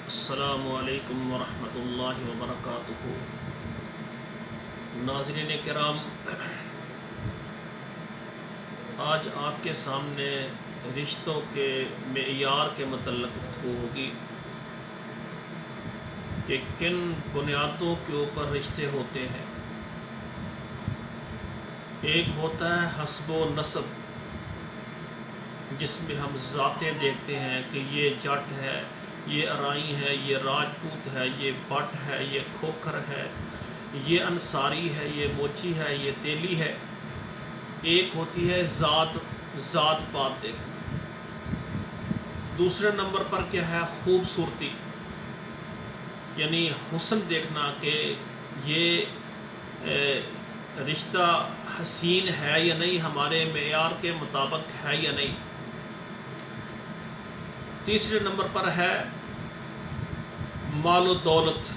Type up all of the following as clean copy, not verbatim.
السلام علیکم ورحمۃ اللہ وبرکاتہ۔ ناظرین کرام، آج آپ کے سامنے رشتوں کے معیار کے متعلق گفتگو ہوگی کہ کن بنیادوں کے اوپر رشتے ہوتے ہیں۔ ایک ہوتا ہے حسب و نسب، جس میں ہم ذاتیں دیکھتے ہیں کہ یہ جٹ ہے، یہ ارائی ہے، یہ راجپوت ہے، یہ بٹ ہے، یہ کھوکھر ہے، یہ انصاری ہے، یہ موچی ہے، یہ تیلی ہے۔ ایک ہوتی ہے ذات پات دیکھنا۔ دوسرے نمبر پر کیا ہے؟ خوبصورتی، یعنی حسن دیکھنا کہ یہ رشتہ حسین ہے یا نہیں، ہمارے معیار کے مطابق ہے یا نہیں۔ تیسرے نمبر پر ہے مال و دولت،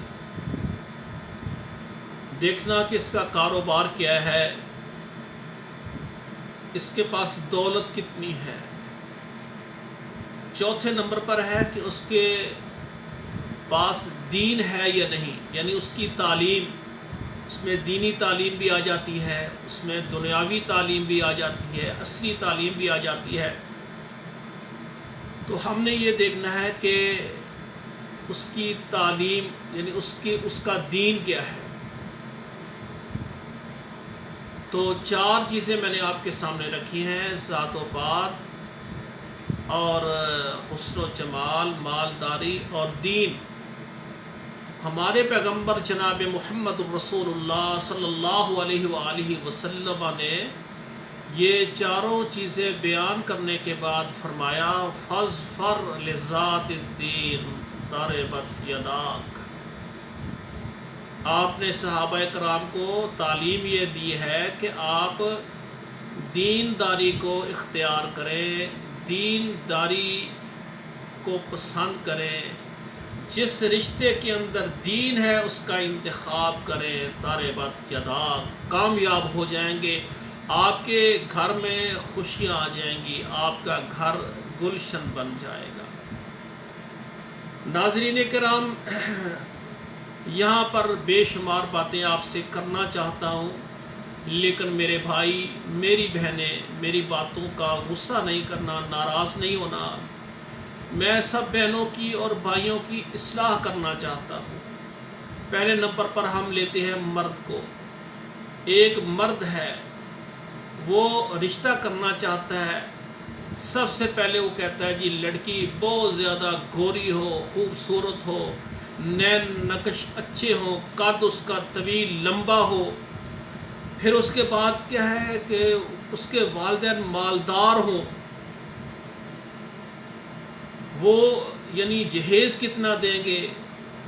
دیکھنا کہ اس کا کاروبار کیا ہے، اس کے پاس دولت کتنی ہے۔ چوتھے نمبر پر ہے کہ اس کے پاس دین ہے یا نہیں، یعنی اس کی تعلیم، اس میں دینی تعلیم بھی آ جاتی ہے، اس میں دنیاوی تعلیم بھی آ جاتی ہے، اصلی تعلیم بھی آ جاتی ہے۔ تو ہم نے یہ دیکھنا ہے کہ اس کی تعلیم، یعنی اس کا دین کیا ہے۔ تو چار چیزیں میں نے آپ کے سامنے رکھی ہیں: ذات و پات اور حسن و جمال، مالداری اور دین۔ ہمارے پیغمبر جناب محمد رسول اللہ صلی اللہ علیہ وآلہ وسلم نے یہ چاروں چیزیں بیان کرنے کے بعد فرمایا فاظفر لذات الدین تربت یداک۔ آپ نے صحابہ کرام کو تعلیم یہ دی ہے کہ آپ دینداری کو اختیار کریں، دینداری کو پسند کریں، جس رشتے کے اندر دین ہے اس کا انتخاب کریں، تربت یداک، کامیاب ہو جائیں گے، آپ کے گھر میں خوشیاں آ جائیں گی، آپ کا گھر گلشن بن جائے گا۔ ناظرین کرام، یہاں پر بے شمار باتیں آپ سے کرنا چاہتا ہوں، لیکن میرے بھائی، میری بہنیں، میری باتوں کا غصہ نہیں کرنا، ناراض نہیں ہونا۔ میں سب بہنوں کی اور بھائیوں کی اصلاح کرنا چاہتا ہوں۔ پہلے نمبر پر ہم لیتے ہیں مرد کو۔ ایک مرد ہے، وہ رشتہ کرنا چاہتا ہے، سب سے پہلے وہ کہتا ہے جی لڑکی بہت زیادہ گوری ہو، خوبصورت ہو، نین نقش اچھے ہوں، قد اس کا طویل لمبا ہو۔ پھر اس کے بعد کیا ہے کہ اس کے والدین مالدار ہوں، وہ یعنی جہیز کتنا دیں گے،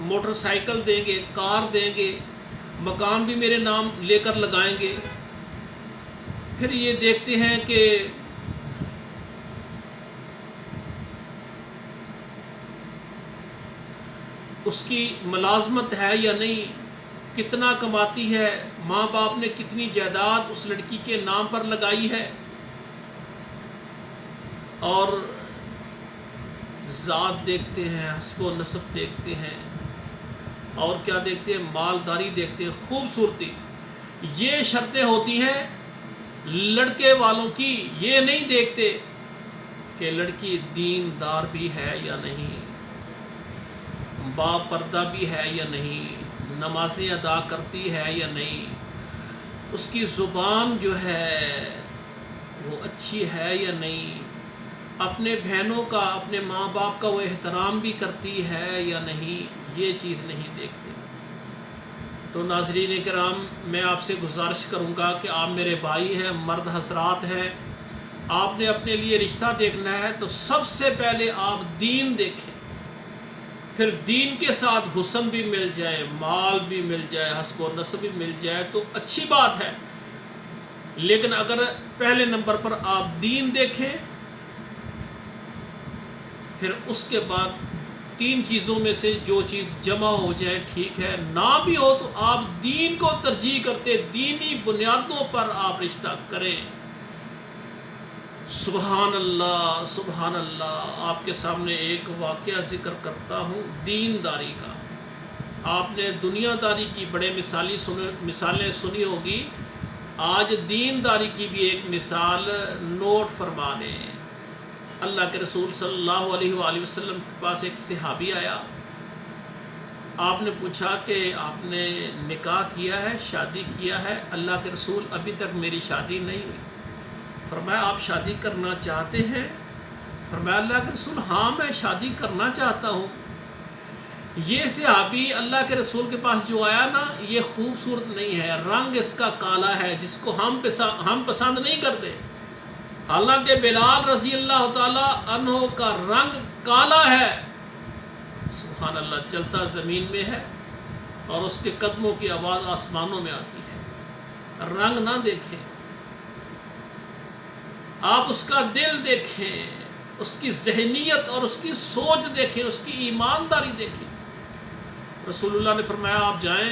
موٹر سائیکل دیں گے، کار دیں گے، مکان بھی میرے نام لے کر لگائیں گے۔ پھر یہ دیکھتے ہیں کہ اس کی ملازمت ہے یا نہیں، کتنا کماتی ہے، ماں باپ نے کتنی جائیداد اس لڑکی کے نام پر لگائی ہے، اور ذات دیکھتے ہیں، حسب و نسب دیکھتے ہیں، اور کیا دیکھتے ہیں؟ مالداری دیکھتے ہیں، خوبصورتی۔ یہ شرطیں ہوتی ہیں لڑکے والوں کی۔ یہ نہیں دیکھتے کہ لڑکی دیندار بھی ہے یا نہیں، با پردہ بھی ہے یا نہیں، نمازیں ادا کرتی ہے یا نہیں، اس کی زبان جو ہے وہ اچھی ہے یا نہیں، اپنے بہنوں کا، اپنے ماں باپ کا وہ احترام بھی کرتی ہے یا نہیں، یہ چیز نہیں دیکھتے۔ تو ناظرین کرام، میں آپ سے گزارش کروں گا کہ آپ میرے بھائی ہیں، مرد حضرات ہیں، آپ نے اپنے لیے رشتہ دیکھنا ہے تو سب سے پہلے آپ دین دیکھیں، پھر دین کے ساتھ حسن بھی مل جائے، مال بھی مل جائے، حسب و نسب بھی مل جائے تو اچھی بات ہے۔ لیکن اگر پہلے نمبر پر آپ دین دیکھیں، پھر اس کے بعد تین چیزوں میں سے جو چیز جمع ہو جائے ٹھیک ہے، نہ بھی ہو تو آپ دین کو ترجیح کرتے دینی بنیادوں پر آپ رشتہ کریں۔ سبحان اللہ سبحان اللہ۔ آپ کے سامنے ایک واقعہ ذکر کرتا ہوں دینداری کا۔ آپ نے دنیا داری کی بڑے مثالیں سنی ہوگی، آج دینداری کی بھی ایک مثال نوٹ فرما لیں۔ اللہ کے رسول صلی اللہ علیہ وآلہ وسلم کے پاس ایک صحابی آیا، آپ نے پوچھا کہ آپ نے نکاح کیا ہے، شادی کیا ہے؟ اللہ کے رسول ابھی تک میری شادی نہیں ہوئی۔ فرمایا آپ شادی کرنا چاہتے ہیں؟ فرمایا اللہ کے رسول ہاں میں شادی کرنا چاہتا ہوں۔ یہ صحابی اللہ کے رسول کے پاس جو آیا نا، یہ خوبصورت نہیں ہے، رنگ اس کا کالا ہے جس کو ہم پسند نہیں کرتے۔ حالانکہ بلال رضی اللہ تعالی عنہ کا رنگ کالا ہے، سبحان اللہ، چلتا زمین میں ہے اور اس کے قدموں کی آواز آسمانوں میں آتی ہے۔ رنگ نہ دیکھیں، آپ اس کا دل دیکھیں، اس کی ذہنیت اور اس کی سوچ دیکھیں، اس کی ایمانداری دیکھیں۔ رسول اللہ نے فرمایا آپ جائیں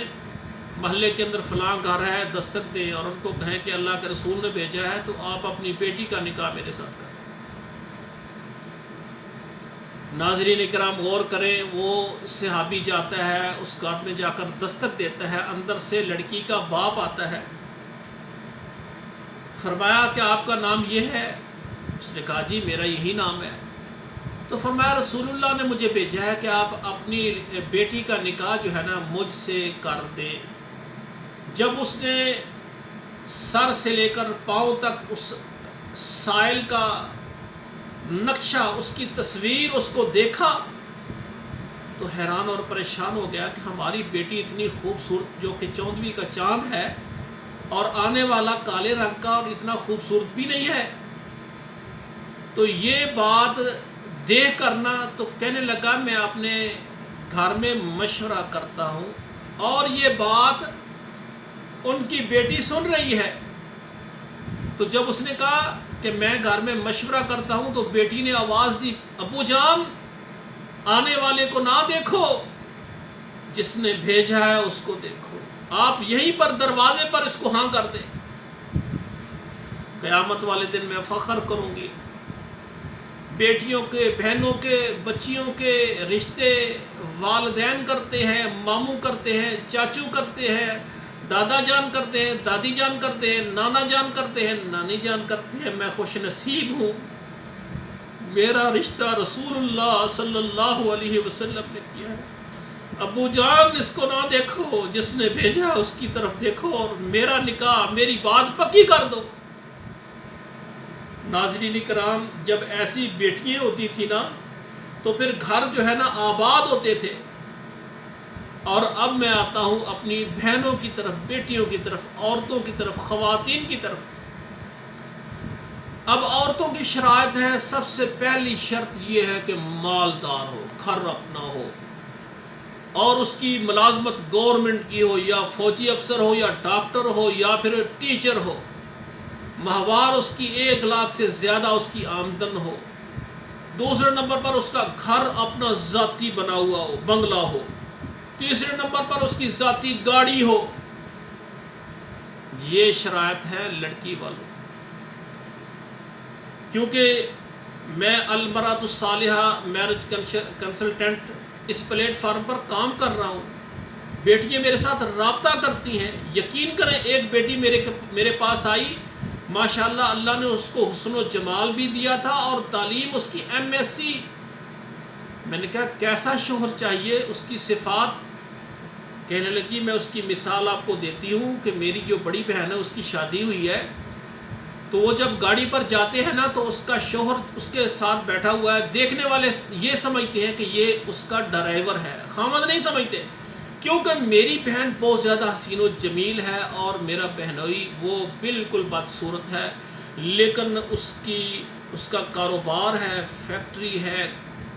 محلے کے اندر فلاں گھر ہے، دستک دیں اور ان کو کہیں کہ اللہ کے رسول نے بھیجا ہے تو آپ اپنی بیٹی کا نکاح میرے ساتھ کریں۔ ناظرین کرام غور کریں، وہ صحابی جاتا ہے، اس گھر میں جا کر دستک دیتا ہے، اندر سے لڑکی کا باپ آتا ہے۔ فرمایا کہ آپ کا نام یہ ہے؟ اس نے کہا جی میرا یہی نام ہے۔ تو فرمایا رسول اللہ نے مجھے بھیجا ہے کہ آپ اپنی بیٹی کا نکاح جو ہے نا مجھ سے کر دیں۔ جب اس نے سر سے لے کر پاؤں تک اس سائل کا نقشہ، اس کی تصویر اس کو دیکھا تو حیران اور پریشان ہو گیا کہ ہماری بیٹی اتنی خوبصورت، جو کہ 14ویں کا چاند ہے اور آنے والا کالے رنگ کا، اور اتنا خوبصورت بھی نہیں ہے۔ تو یہ بات دیکھ کرنا تو کہنے لگا میں اپنے گھر میں مشورہ کرتا ہوں، اور یہ بات ان کی بیٹی سن رہی ہے۔ تو جب اس نے کہا کہ میں گھر میں مشورہ کرتا ہوں تو بیٹی نے آواز دی ابو جان آنے والے کو نہ دیکھو، جس نے بھیجا ہے اس کو دیکھو، آپ یہیں پر دروازے پر اس کو ہاں کر دیں، قیامت والے دن میں فخر کروں گی۔ بیٹیوں کے، بہنوں کے، بچیوں کے رشتے والدین کرتے ہیں، ماموں کرتے ہیں، چاچو کرتے ہیں، دادا جان کرتے ہیں، دادی جان کرتے ہیں، نانا جان کرتے ہیں، نانی جان کرتے ہیں۔ میں خوش نصیب ہوں، میرا رشتہ رسول اللہ صلی اللہ علیہ وسلم نے کیا ہے۔ ابو جان اس کو نہ دیکھو، جس نے بھیجا اس کی طرف دیکھو اور میرا نکاح، میری بات پکی کر دو۔ ناظرین کرام، جب ایسی بیٹیاں ہوتی تھی نا تو پھر گھر جو ہے نا آباد ہوتے تھے۔ اور اب میں آتا ہوں اپنی بہنوں کی طرف، بیٹیوں کی طرف، عورتوں کی طرف، خواتین کی طرف۔ اب عورتوں کی شرائط ہے، سب سے پہلی شرط یہ ہے کہ مالدار ہو، گھر اپنا ہو، اور اس کی ملازمت گورنمنٹ کی ہو، یا فوجی افسر ہو، یا ڈاکٹر ہو، یا پھر ٹیچر ہو، ماہوار اس کی 1 لاکھ سے زیادہ اس کی آمدن ہو۔ دوسرے نمبر پر اس کا گھر اپنا ذاتی بنا ہوا ہو، بنگلہ ہو۔ تیسرے نمبر پر اس کی ذاتی گاڑی ہو۔ یہ شرائط ہے لڑکی والوں، کیونکہ میں المرأۃ الصالحہ میرج کنسلٹنٹ اس پلیٹ فارم پر کام کر رہا ہوں۔ بیٹیاں میرے ساتھ رابطہ کرتی ہیں، یقین کریں ایک بیٹی میرے پاس آئی، ماشاءاللہ اللہ نے اس کو حسن و جمال بھی دیا تھا اور تعلیم اس کی MSc۔ میں نے کہا کیسا شوہر چاہیے، اس کی صفات؟ کہنے لگی میں اس کی مثال آپ کو دیتی ہوں کہ میری جو بڑی بہن ہے اس کی شادی ہوئی ہے، تو وہ جب گاڑی پر جاتے ہیں نا تو اس کا شوہر اس کے ساتھ بیٹھا ہوا ہے، دیکھنے والے یہ سمجھتے ہیں کہ یہ اس کا ڈرائیور ہے، خامد نہیں سمجھتے، کیونکہ میری بہن بہت زیادہ حسین و جمیل ہے اور میرا بہنوئی وہ بالکل بدصورت ہے، لیکن اس کا کاروبار ہے، فیکٹری ہے،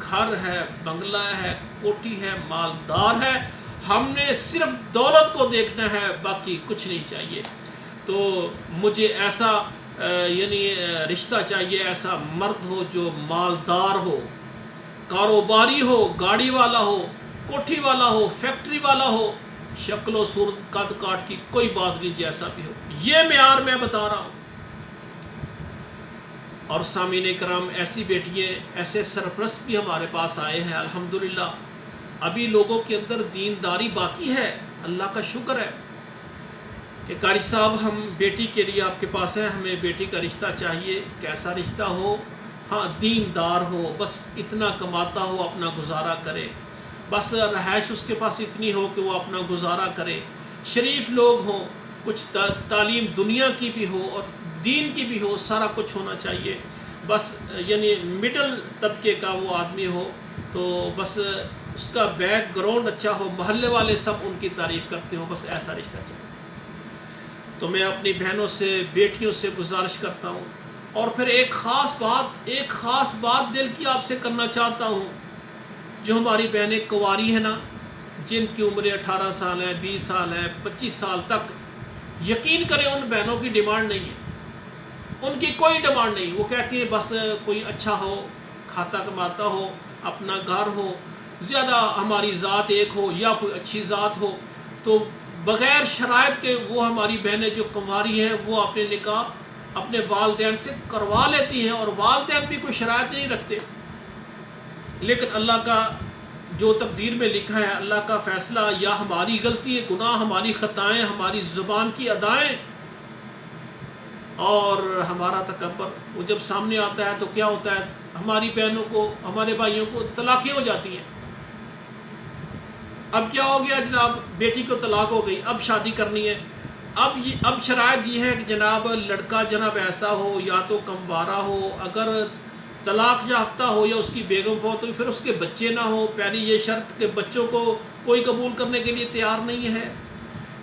گھر ہے، بنگلہ ہے، کوٹھی ہے، مالدار ہے۔ ہم نے صرف دولت کو دیکھنا ہے، باقی کچھ نہیں چاہیے۔ تو مجھے ایسا رشتہ چاہیے، ایسا مرد ہو جو مالدار ہو، کاروباری ہو، گاڑی والا ہو، کوٹھی والا ہو، فیکٹری والا ہو، شکل و صورت قد کاٹ کی کوئی بات نہیں، جیسا بھی ہو۔ یہ معیار میں بتا رہا ہوں۔ اور سامعین کرام، ایسی بیٹیاں، ایسے سرپرست بھی ہمارے پاس آئے ہیں الحمدللہ۔ ابھی لوگوں کے اندر دینداری باقی ہے، اللہ کا شکر ہے کہ قاری صاحب ہم بیٹی کے لیے آپ کے پاس ہیں، ہمیں بیٹی کا رشتہ چاہیے۔ کیسا رشتہ ہو؟ ہاں دیندار ہو، بس اتنا کماتا ہو اپنا گزارا کرے، بس رہائش اس کے پاس اتنی ہو کہ وہ اپنا گزارا کرے، شریف لوگ ہوں، کچھ تعلیم دنیا کی بھی ہو اور دین کی بھی ہو، سارا کچھ ہونا چاہیے، بس یعنی مڈل طبقے کا وہ آدمی ہو، تو بس اس کا بیک گراؤنڈ اچھا ہو، محلے والے سب ان کی تعریف کرتے ہوں، بس ایسا رشتہ چاہیے۔ تو میں اپنی بہنوں سے، بیٹیوں سے گزارش کرتا ہوں، اور پھر ایک خاص بات دل کی آپ سے کرنا چاہتا ہوں۔ جو ہماری بہنیں کنواری ہیں نا، جن کی عمریں 18 سال ہے، 20 سال ہے، 25 سال تک، یقین کریں ان بہنوں کی ڈیمانڈ نہیں ہے، ان کی کوئی ڈیمانڈ نہیں۔ وہ کہتی ہیں بس کوئی اچھا ہو، کھاتا کماتا ہو، اپنا گھر ہو، زیادہ ہماری ذات ایک ہو یا کوئی اچھی ذات ہو، تو بغیر شرائط کے وہ ہماری بہنیں جو کنواری ہیں وہ اپنے نکاح اپنے والدین سے کروا لیتی ہیں، اور والدین بھی کوئی شرائط نہیں رکھتے۔ لیکن اللہ کا جو تقدیر میں لکھا ہے، اللہ کا فیصلہ، یا ہماری غلطی، گناہ، ہماری خطائیں، ہماری زبان کی ادائیں اور ہمارا تکبر، وہ جب سامنے آتا ہے تو کیا ہوتا ہے، ہماری بہنوں کو، ہمارے بھائیوں کو طلاقیں ہو جاتی ہیں۔ اب کیا ہو گیا جناب، بیٹی کو طلاق ہو گئی، اب شادی کرنی ہے۔ اب شرائط یہ ہے کہ جناب لڑکا جناب ایسا ہو، یا تو کموارا ہو، اگر طلاق یافتہ ہو یا اس کی بیگم فوت ہوئی، پھر اس کے بچے نہ ہو، پہلی یہ شرط کہ بچوں کو کوئی قبول کرنے کے لیے تیار نہیں ہے۔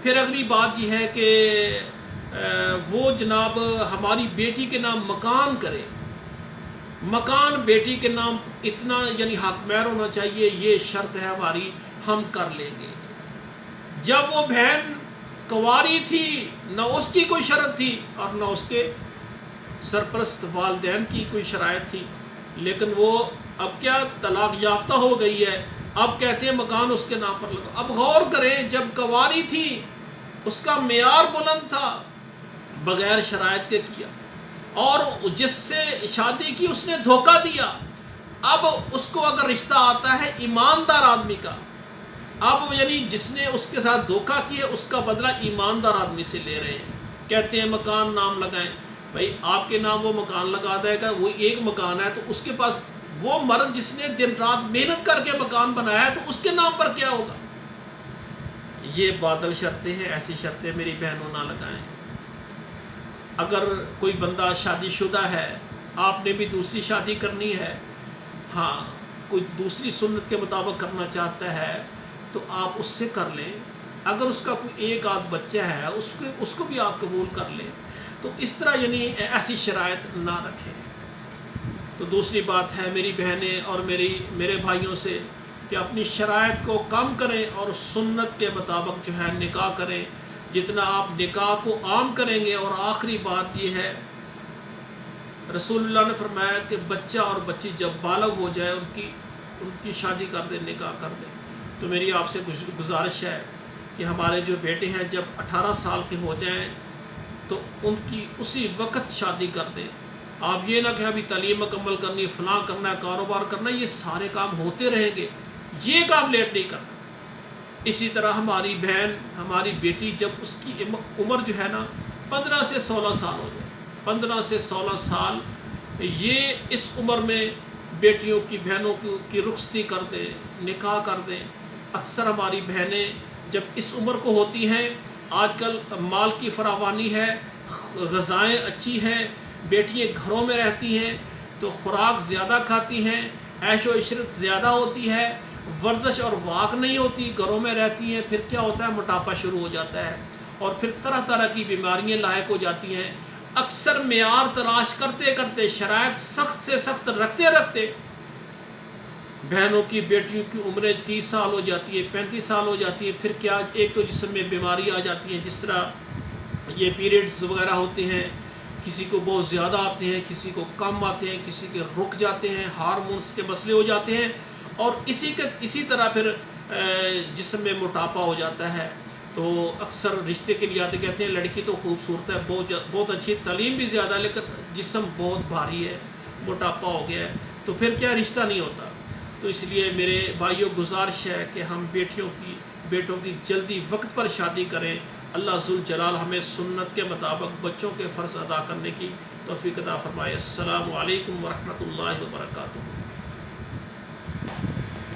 پھر اگلی بات یہ ہے کہ وہ جناب ہماری بیٹی کے نام مکان کرے، مکان بیٹی کے نام اتنا یعنی حق مہر ہونا چاہیے، یہ شرط ہے ہماری، ہم کر لیں گے۔ جب وہ بہن کنواری تھی، نہ اس کی کوئی شرط تھی اور نہ اس کے سرپرست والدین کی کوئی شرائط تھی، لیکن وہ اب کیا طلاق یافتہ ہو گئی ہے، اب کہتے ہیں مکان اس کے نام پر لگا۔ اب غور کریں، جب کنواری تھی اس کا معیار بلند تھا، بغیر شرائط کے کیا، اور جس سے شادی کی اس نے دھوکہ دیا۔ اب اس کو اگر رشتہ آتا ہے ایماندار آدمی کا، اب یعنی جس نے اس کے ساتھ دھوکہ کیا، اس کا بدلہ ایماندار آدمی سے لے رہے ہیں، کہتے ہیں مکان نام لگائیں۔ بھائی آپ کے نام وہ مکان لگا دے گا، وہ ایک مکان ہے، تو اس کے پاس وہ مرد جس نے دن رات محنت کر کے مکان بنایا ہے، تو اس کے نام پر کیا ہوگا؟ یہ باطل شرطیں ہیں، ایسی شرطیں میری بہنوں نہ لگائیں۔ اگر کوئی بندہ شادی شدہ ہے، آپ نے بھی دوسری شادی کرنی ہے، ہاں کوئی دوسری سنت کے مطابق کرنا چاہتا ہے تو آپ اس سے کر لیں۔ اگر اس کا کوئی ایک آدھ بچہ ہے، اس کو بھی آپ قبول کر لیں، تو اس طرح یعنی ایسی شرائط نہ رکھیں۔ تو دوسری بات ہے میری بہنیں اور میرے بھائیوں سے کہ اپنی شرائط کو کم کریں اور سنت کے مطابق جو ہے نکاح کریں، جتنا آپ نکاح کو عام کریں گے۔ اور آخری بات یہ ہے، رسول اللہ نے فرمایا کہ بچہ اور بچی جب بالغ ہو جائے ان کی شادی کر دیں، نکاح کر دیں۔ تو میری آپ سے گزارش ہے کہ ہمارے جو بیٹے ہیں جب 18 سال کے ہو جائیں تو ان کی اسی وقت شادی کر دیں۔ آپ یہ نہ کہ ابھی تعلیم مکمل کرنی ہے، فلاں کرنا ہے، کاروبار کرنا ہے، یہ سارے کام ہوتے رہیں گے، یہ کام لیٹ نہیں کرنا۔ اسی طرح ہماری بہن، ہماری بیٹی جب اس کی عمر جو ہے نا 15 سے 16 سال ہو جائے، 15 سے 16 سال، یہ اس عمر میں بیٹیوں کی، بہنوں کی رخصتی کر دیں، نکاح کر دیں۔ اکثر ہماری بہنیں جب اس عمر کو ہوتی ہیں، آج کل مال کی فراوانی ہے، غذائیں اچھی ہیں، بیٹیاں گھروں میں رہتی ہیں تو خوراک زیادہ کھاتی ہیں، عیش و عشرت زیادہ ہوتی ہے، ورزش اور واک نہیں ہوتی، گھروں میں رہتی ہیں، پھر کیا ہوتا ہے، موٹاپا شروع ہو جاتا ہے، اور پھر طرح طرح کی بیماریاں لاحق ہو جاتی ہیں۔ اکثر معیار تلاش کرتے کرتے، شرائط سخت سے سخت رکھتے رکھتے، بہنوں کی، بیٹیوں کی عمریں 30 سال ہو جاتی ہے، 35 سال ہو جاتی ہے، پھر کیا، ایک تو جسم میں بیماری آ جاتی ہے، جس طرح یہ پیریڈز وغیرہ ہوتے ہیں، کسی کو بہت زیادہ آتے ہیں، کسی کو کم آتے ہیں، کسی کے رک جاتے ہیں، ہارمونز کے مسئلے ہو جاتے ہیں، اور اسی طرح پھر جسم میں موٹاپا ہو جاتا ہے۔ تو اکثر رشتے کے لیے آتے کہتے ہیں لڑکی تو خوبصورت ہے، بہت اچھی تعلیم بھی زیادہ ہے، لیکن جسم بہت بھاری ہے، موٹاپا ہو گیا ہے، تو پھر کیا رشتہ نہیں ہوتا۔ تو اس لیے میرے بھائیوں گزارش ہے کہ ہم بیٹوں کی جلدی وقت پر شادی کریں۔ اللہ ذوالجلال ہمیں سنت کے مطابق بچوں کے فرض ادا کرنے کی توفیق عطا فرمائے۔ السلام علیکم ورحمۃ اللہ وبرکاتہ۔